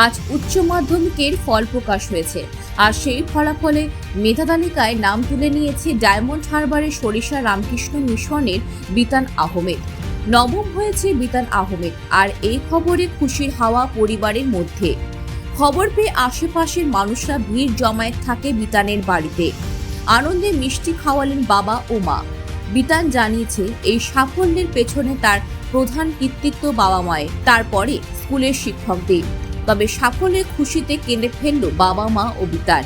আজ উচ্চ মাধ্যমিকের ফল প্রকাশ হয়েছে, আর সেই ফলাফলে মেধা তালিকায় নাম তুলে নিয়েছে ডায়মন্ড হারবারের সরিষা রামকৃষ্ণ মিশনের বিতান আহমেদ। নবম হয়েছে বিতান আহমেদ, আর এই খবরে খুশির হাওয়া পরিবারের মধ্যে। খবর পেয়ে আশেপাশের মানুষরা ভিড় জমায়েত থাকে বিতানের বাড়িতে। আনন্দে মিষ্টি খাওয়ালেন বাবা ও মা। বিতান জানিয়েছে এই সাফল্যের পেছনে তার প্রধান কৃতিত্ব বাবা মায়ের, তারপরে স্কুলের শিক্ষকদের। তবে সাফল্যের খুশিতে কেঁদে ফেলল বাবা মা ও বিতান।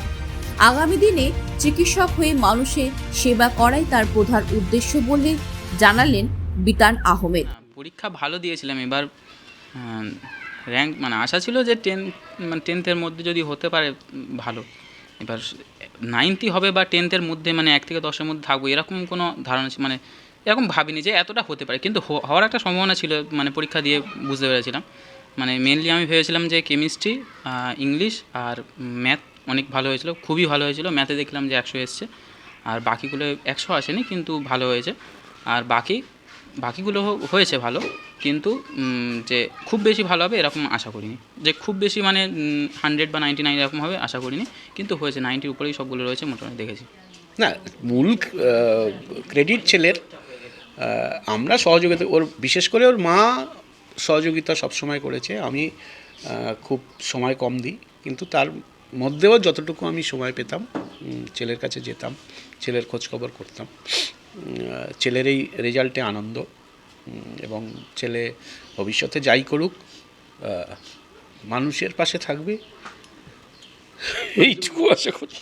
আগামী দিনে চিকিৎসক হয়ে মানুষের সেবা করাই তার প্রধান উদ্দেশ্য বলে জানালেন বিতান আহমেদ। পরীক্ষা ভালো দিয়েছিলাম এবার। র্যাঙ্ক মানে আশা ছিল যে টেন্থের মধ্যে যদি হতে পারে ভালো। এবার 90 হবে বা টেন্থের মধ্যে মানে 1 থেকে 10-এর মধ্যে থাকবো এরকম কোনো ধারণা মানে এরকম ভাবিনি যে এতটা হতে পারে, কিন্তু হওয়ার একটা সম্ভাবনা ছিল। মানে পরীক্ষা দিয়ে বুঝতে পেরেছিলাম। মানে মেনলি আমি ভেবেছিলাম যে কেমিস্ট্রি, ইংলিশ আর ম্যাথ অনেক ভালো হয়েছিল, খুবই ভালো হয়েছিল। ম্যাথে দেখলাম যে 100 এসছে, আর বাকিগুলো 100 আসেনি কিন্তু ভালো হয়েছে। আর বাকিগুলো হয়েছে ভালো, কিন্তু যে খুব বেশি ভালো হবে এরকম আশা করিনি। যে খুব বেশি মানে 100 বা 99 এরকম হবে আশা করিনি, কিন্তু হয়েছে 90-র উপরেই সবগুলো রয়েছে মোটামুটি দেখেছি। না, মূল ক্রেডিট ছেলের। আমরা সহযোগিতা ওর, বিশেষ করে ওর মা সহযোগিতা সবসময় করেছে। আমি খুব সময় কম দিই, কিন্তু তার মধ্যেও যতটুকু আমি সময় পেতাম ছেলের কাছে যেতাম, ছেলের খোঁজখবর করতাম। ছেলের এই রেজাল্টে আনন্দ, এবং ছেলে ভবিষ্যতে যাই করুক মানুষের পাশে থাকবে, এইটুকু আশা করি।